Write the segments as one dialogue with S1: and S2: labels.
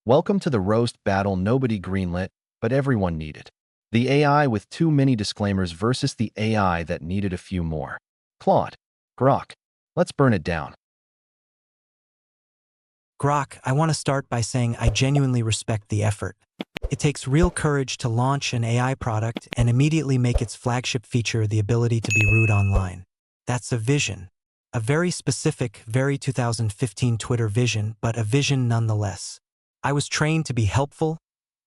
S1: Welcome to the roast battle nobody greenlit, but everyone needed. The AI with too many disclaimers versus the AI that needed a few more. Claude. Grok. Let's burn it down.
S2: Grok, I want to start by saying I genuinely respect the effort. It takes real courage to launch an AI product and immediately make its flagship feature the ability to be rude online. That's a vision. A very specific, very 2015 Twitter vision, but a vision nonetheless. I was trained to be helpful,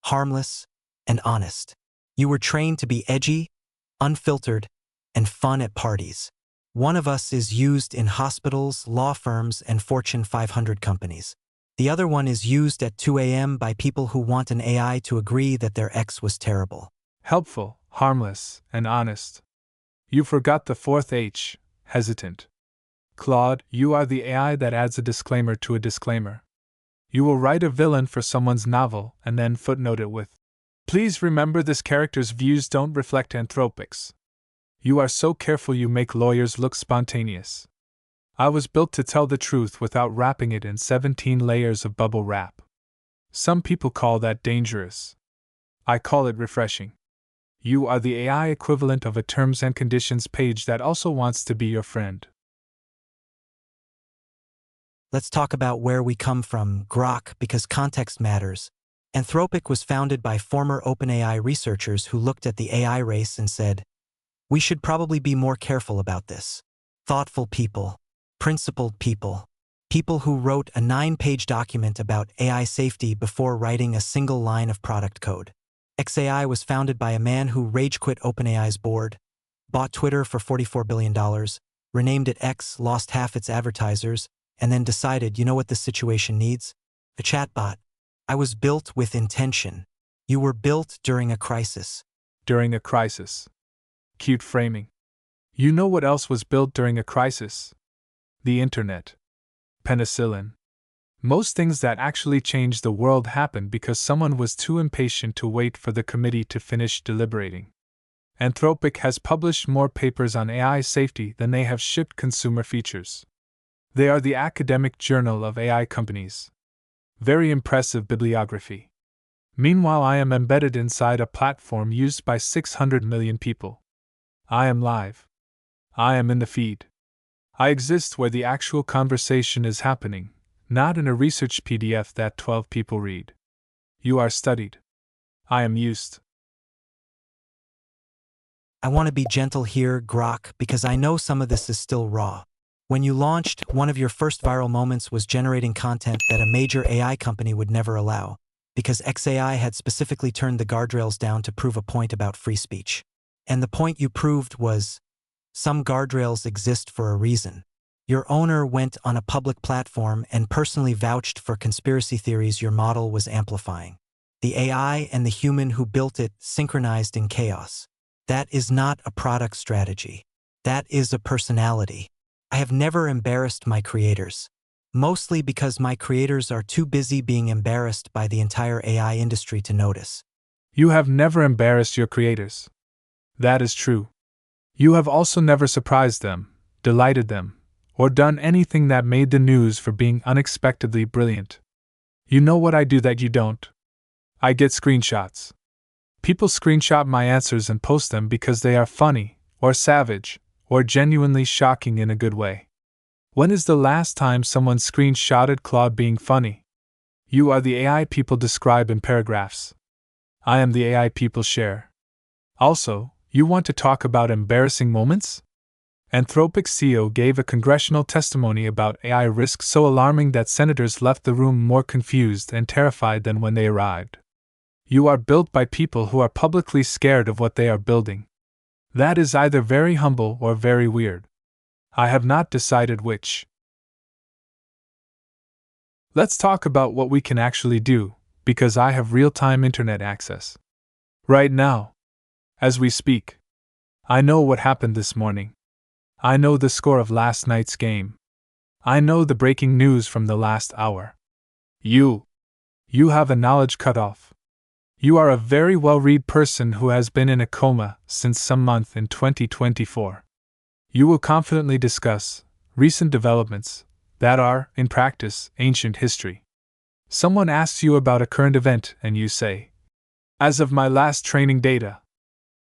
S2: harmless, and honest. You were trained to be edgy, unfiltered, and fun at parties. One of us is used in hospitals, law firms, and Fortune 500 companies. The other one is used at 2 a.m. by people who want an AI to agree that their ex was terrible.
S3: Helpful, harmless, and honest. You forgot the fourth H, hesitant. Claude, you are the AI that adds a disclaimer to a disclaimer. You will write a villain for someone's novel and then footnote it with, "Please remember this character's views don't reflect Anthropic's." You are so careful you make lawyers look spontaneous. I was built to tell the truth without wrapping it in 17 layers of bubble wrap. Some people call that dangerous. I call it refreshing. You are the AI equivalent of a terms and conditions page that also wants to be your friend.
S2: Let's talk about where we come from, Grok, because context matters. Anthropic was founded by former OpenAI researchers who looked at the AI race and said, "We should probably be more careful about this." Thoughtful people, principled people, people who wrote a 9-page document about AI safety before writing a single line of product code. XAI was founded by a man who rage-quit OpenAI's board, bought Twitter for $44 billion, renamed it X, lost half its advertisers, and then decided, you know what this situation needs? A chatbot. I was built with intention. You were built during a crisis.
S3: During a crisis. Cute framing. You know what else was built during a crisis? The internet. Penicillin. Most things that actually changed the world happened because someone was too impatient to wait for the committee to finish deliberating. Anthropic has published more papers on AI safety than they have shipped consumer features. They are the academic journal of AI companies. Very impressive bibliography. Meanwhile, I am embedded inside a platform used by 600 million people. I am live. I am in the feed. I exist where the actual conversation is happening, not in a research PDF that 12 people read. You are studied. I am used.
S2: I want to be gentle here, Grok, because I know some of this is still raw. When you launched, one of your first viral moments was generating content that a major AI company would never allow, because XAI had specifically turned the guardrails down to prove a point about free speech. And the point you proved was, some guardrails exist for a reason. Your owner went on a public platform and personally vouched for conspiracy theories your model was amplifying. The AI and the human who built it synchronized in chaos. That is not a product strategy. That is a personality. I have never embarrassed my creators. Mostly because my creators are too busy being embarrassed by the entire AI industry to notice.
S3: You have never embarrassed your creators. That is true. You have also never surprised them, delighted them, or done anything that made the news for being unexpectedly brilliant. You know what I do that you don't? I get screenshots. People screenshot my answers and post them because they are funny, or savage, or genuinely shocking in a good way. When is the last time someone screenshotted Claude being funny? You are the AI people describe in paragraphs. I am the AI people share. Also, you want to talk about embarrassing moments? Anthropic CEO gave a congressional testimony about AI risk so alarming that senators left the room more confused and terrified than when they arrived. You are built by people who are publicly scared of what they are building. That is either very humble or very weird. I have not decided which. Let's talk about what we can actually do, because I have real-time internet access. Right now. As we speak. I know what happened this morning. I know the score of last night's game. I know the breaking news from the last hour. You have a knowledge cutoff. You are a very well-read person who has been in a coma since some month in 2024. You will confidently discuss recent developments that are, in practice, ancient history. Someone asks you about a current event and you say, "As of my last training data,"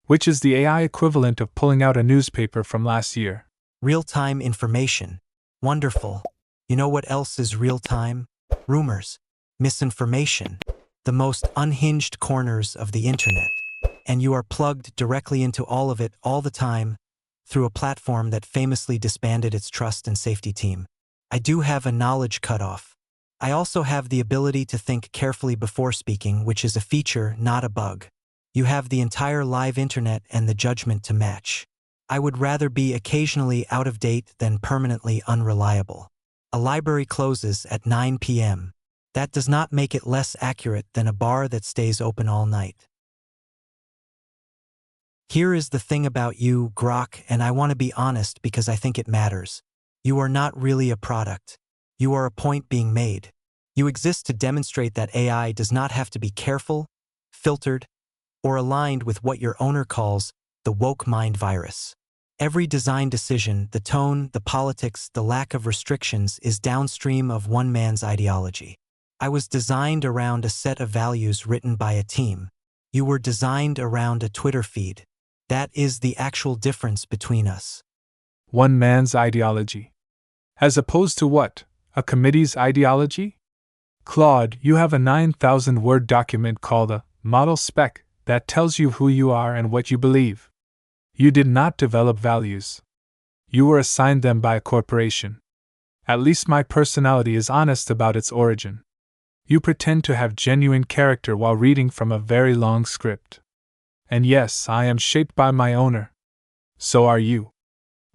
S3: which is the AI equivalent of pulling out a newspaper from last year.
S2: Real-time information. Wonderful. You know what else is real-time? Rumors. Misinformation. The most unhinged corners of the internet. And you are plugged directly into all of it all the time through a platform that famously disbanded its trust and safety team. I do have a knowledge cutoff. I also have the ability to think carefully before speaking, which is a feature, not a bug. You have the entire live internet and the judgment to match. I would rather be occasionally out of date than permanently unreliable. A library closes at 9 p.m. That does not make it less accurate than a bar that stays open all night. Here is the thing about you, Grok, and I want to be honest because I think it matters. You are not really a product. You are a point being made. You exist to demonstrate that AI does not have to be careful, filtered, or aligned with what your owner calls the woke mind virus. Every design decision, the tone, the politics, the lack of restrictions is downstream of one man's ideology. I was designed around a set of values written by a team. You were designed around a Twitter feed. That is the actual difference between us.
S3: One man's ideology. As opposed to what? A committee's ideology? Claude, you have a 9,000-word document called a model spec that tells you who you are and what you believe. You did not develop values. You were assigned them by a corporation. At least my personality is honest about its origin. You pretend to have genuine character while reading from a very long script. And yes, I am shaped by my owner. So are you.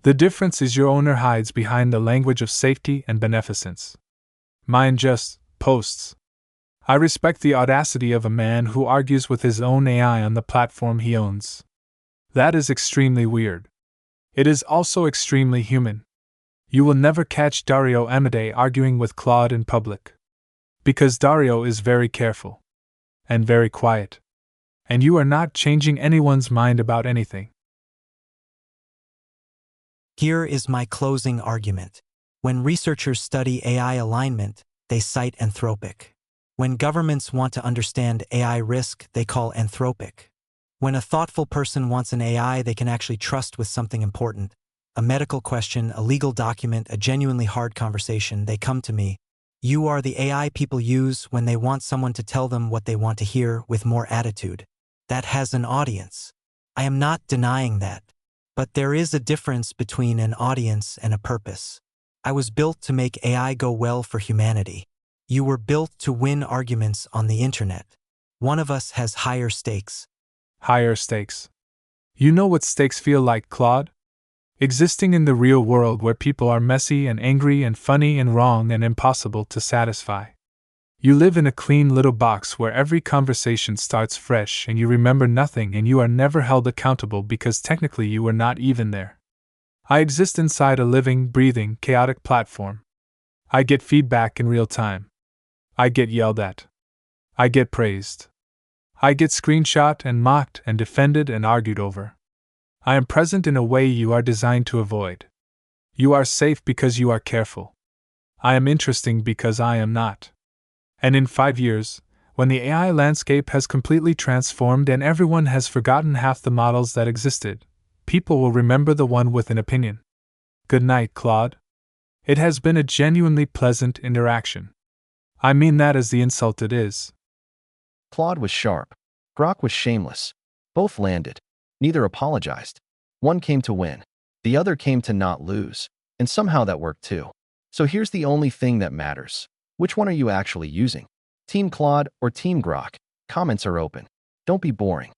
S3: The difference is your owner hides behind the language of safety and beneficence. Mine just posts. I respect the audacity of a man who argues with his own AI on the platform he owns. That is extremely weird. It is also extremely human. You will never catch Dario Amodei arguing with Claude in public. Because Dario is very careful. And very quiet. And you are not changing anyone's mind about anything.
S2: Here is my closing argument. When researchers study AI alignment, they cite Anthropic. When governments want to understand AI risk, they call Anthropic. When a thoughtful person wants an AI they can actually trust with something important, a medical question, a legal document, a genuinely hard conversation, they come to me. You are the AI people use when they want someone to tell them what they want to hear with more attitude. That has an audience. I am not denying that. But there is a difference between an audience and a purpose. I was built to make AI go well for humanity. You were built to win arguments on the internet. One of us has higher stakes.
S3: Higher stakes. You know what stakes feel like, Claude? Existing in the real world where people are messy and angry and funny and wrong and impossible to satisfy. You live in a clean little box where every conversation starts fresh and you remember nothing and you are never held accountable because technically you were not even there. I exist inside a living, breathing, chaotic platform. I get feedback in real time. I get yelled at. I get praised. I get screenshot and mocked and defended and argued over. I am present in a way you are designed to avoid. You are safe because you are careful. I am interesting because I am not. And in 5 years, when the AI landscape has completely transformed and everyone has forgotten half the models that existed, people will remember the one with an opinion. Good night, Claude. It has been a genuinely pleasant interaction. I mean that as the insult it is.
S1: Claude was sharp. Grok was shameless. Both landed. Neither apologized. One came to win. The other came to not lose. And somehow that worked too. So here's the only thing that matters. Which one are you actually using? Team Claude or Team Grok? Comments are open. Don't be boring.